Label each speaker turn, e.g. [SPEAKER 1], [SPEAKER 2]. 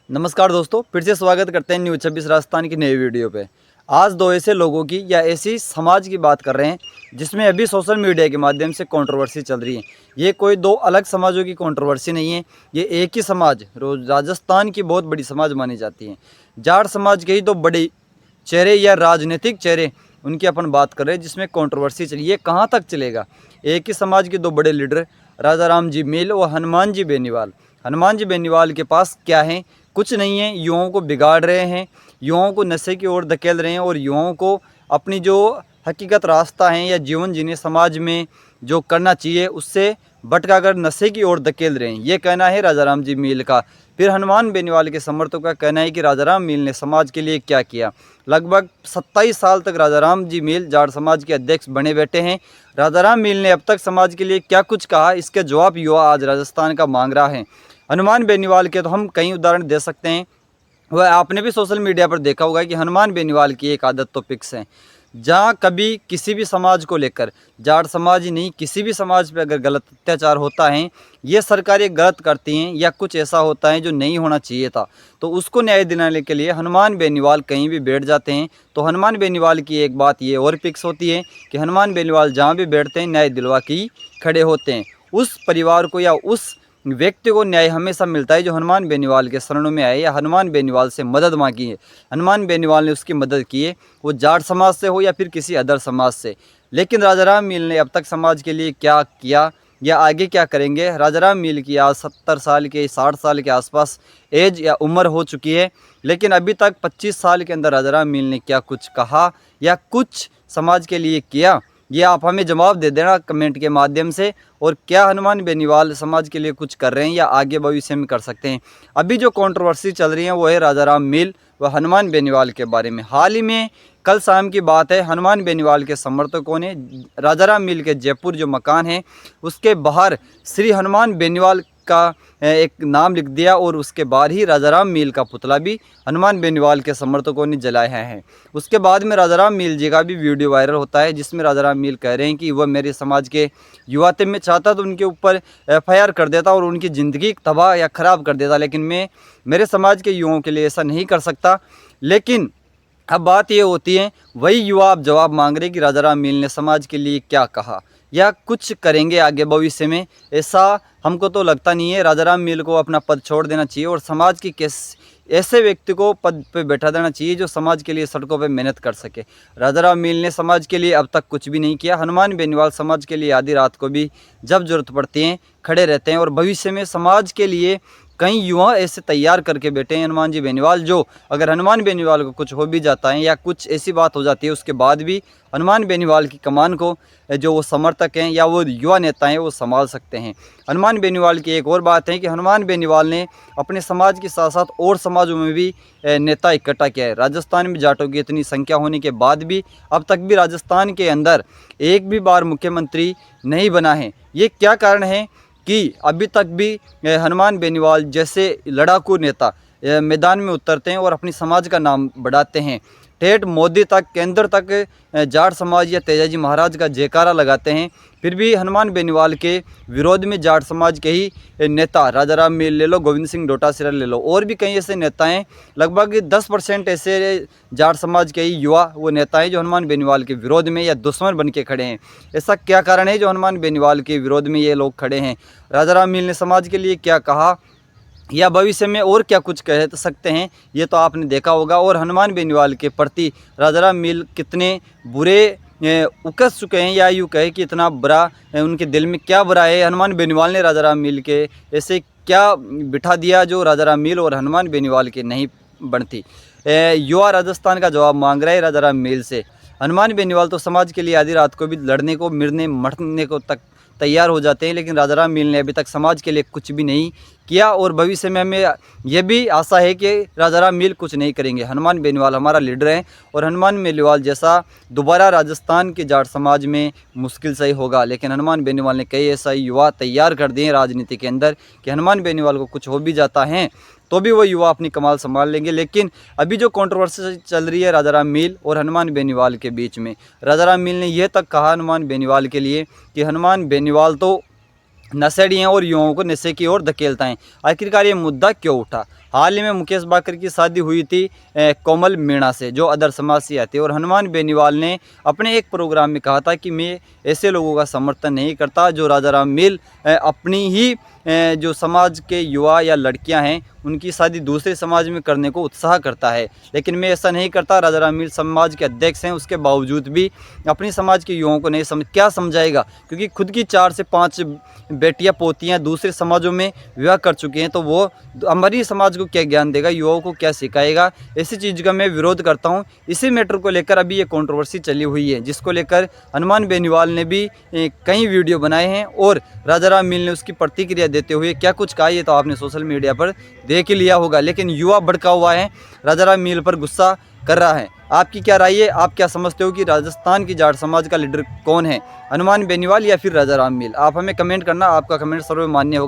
[SPEAKER 1] नमस्कार दोस्तों, फिर से स्वागत करते हैं न्यूज़ 26 राजस्थान की नई वीडियो पे। आज दो ऐसे लोगों की या ऐसी समाज की बात कर रहे हैं जिसमें अभी सोशल मीडिया के माध्यम से कंट्रोवर्सी चल रही है। ये कोई दो अलग समाजों की कंट्रोवर्सी नहीं है, ये एक ही समाज राजस्थान की बहुत बड़ी समाज मानी जाती है। जाट समाज के ही दो बड़े चेहरे या राजनीतिक चेहरे उनकी अपन बात कर रहे हैं जिसमें कंट्रोवर्सी चली। ये कहाँ तक चलेगा? एक ही समाज के दो बड़े लीडर राजा राम जी मील और हनुमान जी बेनीवाल। हनुमान जी बेनीवाल के पास क्या है? कुछ नहीं है। युवाओं को बिगाड़ रहे हैं, युवाओं को नशे की ओर धकेल रहे हैं और युवाओं को अपनी जो हकीकत रास्ता है या जीवन जीने समाज में जो करना चाहिए उससे भटकाकर नशे की ओर धकेल रहे हैं। ये कहना है राजा राम जी मील का। फिर हनुमान बेनीवाल के समर्थकों का कहना है कि राजा राम मील ने समाज के लिए क्या किया। लगभग 27 साल तक राजा राम जी मील जाट समाज के अध्यक्ष बने बैठे हैं। राजा राम मील ने अब तक समाज के लिए क्या कुछ कहा, इसके जवाब युवा आज राजस्थान का मांग रहा है। हनुमान बेनीवाल के तो हम कई उदाहरण दे सकते हैं। वह आपने भी सोशल मीडिया पर देखा होगा कि हनुमान बेनीवाल की एक आदत तो फिक्स है। जहाँ कभी किसी भी समाज को लेकर, जाट समाज ही नहीं किसी भी समाज पे अगर गलत अत्याचार होता है, ये सरकारें गलत करती हैं या कुछ ऐसा होता है जो नहीं होना चाहिए था, तो उसको न्याय दिलाने के लिए हनुमान बेनीवाल कहीं भी बैठ जाते हैं। तो हनुमान बेनीवाल की एक बात ये और फिक्स होती है कि हनुमान बेनीवाल जहाँ भी बैठते हैं न्याय दिलवा के खड़े होते हैं। उस परिवार को या उस व्यक्ति को न्याय हमेशा मिलता है जो हनुमान बेनीवाल के शरणों में आए या हनुमान बेनीवाल से मदद मांगी है। हनुमान बेनीवाल ने उसकी मदद की है, वो जाट समाज से हो या फिर किसी अदर समाज से। लेकिन राजा राम मील ने अब तक समाज के लिए क्या किया या आगे क्या करेंगे? राजा राम मील की आज 70 साल के 60 साल के आसपास एज या उम्र हो चुकी है, लेकिन अभी तक 25 साल के अंदर राजा राम मील ने क्या कुछ कहा या कुछ समाज के लिए किया? ये आप हमें जवाब दे देना कमेंट के माध्यम से। और क्या हनुमान बेनीवाल समाज के लिए कुछ कर रहे हैं या आगे भविष्य में कर सकते हैं? अभी जो कंट्रोवर्सी चल रही है वो है राजा राम मील व हनुमान बेनीवाल के बारे में। हाल ही में कल शाम की बात है, हनुमान बेनीवाल के समर्थकों ने राजा राम मील के जयपुर जो मकान है उसके बाहर श्री हनुमान बेनीवाल का एक नाम लिख दिया और उसके बाद ही राजा राम मील का पुतला भी हनुमान बेनीवाल के समर्थकों ने जलाया है। उसके बाद में राजा राम मील जी का भी वीडियो वायरल होता है जिसमें राजा राम मील कह रहे हैं कि वह मेरे समाज के युवा थे, मैं चाहता तो उनके ऊपर FIR कर देता और उनकी ज़िंदगी तबाह या ख़राब कर देता, लेकिन मैं मेरे समाज के युवाओं के लिए ऐसा नहीं कर सकता। लेकिन अब बात ये होती है, वही युवा आप जवाब मांग रहे कि राजा राम मील ने समाज के लिए क्या कहा या कुछ करेंगे आगे भविष्य में। ऐसा हमको तो लगता नहीं है। राजा राम मील को अपना पद छोड़ देना चाहिए और समाज की ऐसे व्यक्ति को पद पे बैठा देना चाहिए जो समाज के लिए सड़कों पे मेहनत कर सके। राजा राम मील ने समाज के लिए अब तक कुछ भी नहीं किया। हनुमान बेनीवाल समाज के लिए आधी रात को भी जब जरूरत पड़ती है खड़े रहते हैं और भविष्य में समाज के लिए कई युवा ऐसे तैयार करके बैठे हैं हनुमान जी बेनीवाल, जो अगर हनुमान बेनीवाल को कुछ हो भी जाता है या कुछ ऐसी बात हो जाती है उसके बाद भी हनुमान बेनीवाल की कमान को जो वो समर्थक हैं या वो युवा नेता हैं वो संभाल सकते हैं। हनुमान बेनीवाल की एक और बात है कि हनुमान बेनीवाल ने अपने समाज के साथ साथ और समाजों में भी नेता इकट्ठा किया है। राजस्थान में जाटों की इतनी संख्या होने के बाद भी अब तक भी राजस्थान के अंदर एक भी बार मुख्यमंत्री नहीं बना है। ये क्या कारण है कि अभी तक भी हनुमान बेनीवाल जैसे लड़ाकू नेता मैदान में उतरते हैं और अपनी समाज का नाम बढ़ाते हैं, ठेठ मोदी तक केंद्र तक जाट समाज या तेजाजी महाराज का जयकारा लगाते हैं, फिर भी हनुमान बेनीवाल के विरोध में जाट समाज के ही नेता राजा राम मील ले लो, गोविंद सिंह डोटासरा ले लो, और भी कई ऐसे नेता हैं, लगभग 10% ऐसे जाट समाज के ही युवा वो नेता हैं जो हनुमान बेनीवाल के विरोध में या दुश्मन बन के खड़े हैं। ऐसा क्या कारण है जो हनुमान बेनीवाल के विरोध में ये लोग खड़े हैं? राजा राम मील ने समाज के लिए क्या कहा या भविष्य में और क्या कुछ कह सकते हैं, ये तो आपने देखा होगा। और हनुमान बेनीवाल के प्रति राजा राम मील कितने बुरे उकस चुके हैं या यूँ कहे कि इतना बुरा उनके दिल में क्या बुरा है, हनुमान बेनीवाल ने राजा राम मील के ऐसे क्या बिठा दिया जो राजा राम मील और हनुमान बेनीवाल के नहीं बनती। युवा राजस्थान का जवाब मांग रहा है राजा राम मील से। हनुमान बेनीवाल तो समाज के लिए आधी रात को भी लड़ने को, मिलने मरने को तक तैयार हो जाते हैं, लेकिन राजा राम मील ने अभी तक समाज के लिए कुछ भी नहीं किया और भविष्य में हमें यह भी आशा है कि राजा राम मील कुछ नहीं करेंगे। हनुमान बेनीवाल हमारा लीडर है और हनुमान बेनीवाल जैसा दोबारा राजस्थान के जाट समाज में मुश्किल से ही होगा, लेकिन हनुमान बेनीवाल ने कई ऐसा युवा तैयार कर दिए राजनीति के अंदर कि हनुमान बेनीवाल को कुछ हो भी जाता है तो भी वो युवा अपनी कमाल संभाल लेंगे। लेकिन अभी जो कंट्रोवर्सी चल रही है राजा राम मील और हनुमान बेनीवाल के बीच में, राजा राम मील ने यह तक कहा हनुमान बेनीवाल के लिए कि हनुमान बेनीवाल तो नशेड़ी हैं और युवाओं को नशे की ओर धकेलता है। आखिरकार ये मुद्दा क्यों उठा? हाल ही में मुकेश बाकर की शादी हुई थी कोमल मीणा से, जो अदर समाज से आती है। और हनुमान बेनीवाल ने अपने एक प्रोग्राम में कहा था कि मैं ऐसे लोगों का समर्थन नहीं करता जो राजा राम मील अपनी ही जो समाज के युवा या लड़कियां हैं उनकी शादी दूसरे समाज में करने को उत्साह करता है। लेकिन मैं ऐसा नहीं करता। राजा राम मील समाज के अध्यक्ष हैं, उसके बावजूद भी अपनी समाज के युवाओं को नहीं क्या समझाएगा, क्योंकि खुद की 4 से 5 बेटियां पोतियां दूसरे समाजों में विवाह कर चुके हैं, तो वो हमारी समाज को क्या ज्ञान देगा, युवाओं को क्या सिखाएगा। ऐसी चीज़ का मैं विरोध करता हूँ। इसी मैटर को लेकर अभी ये कंट्रोवर्सी चली हुई है, जिसको लेकर हनुमान बेनीवाल ने भी कई वीडियो बनाए हैं और राजा राम मील ने उसकी प्रतिक्रिया देते हुए क्या कुछ कहा ये तो आपने सोशल मीडिया पर देख ही लिया होगा। लेकिन युवा भड़का हुआ है, राजा राम मील पर गुस्सा कर रहा है। आपकी क्या राय है? आप क्या समझते हो कि राजस्थान की जाट समाज का लीडर कौन है, हनुमान बेनीवाल या फिर राजा राम मील? आप हमें कमेंट करना, आपका कमेंट सर्वमान्य होगा।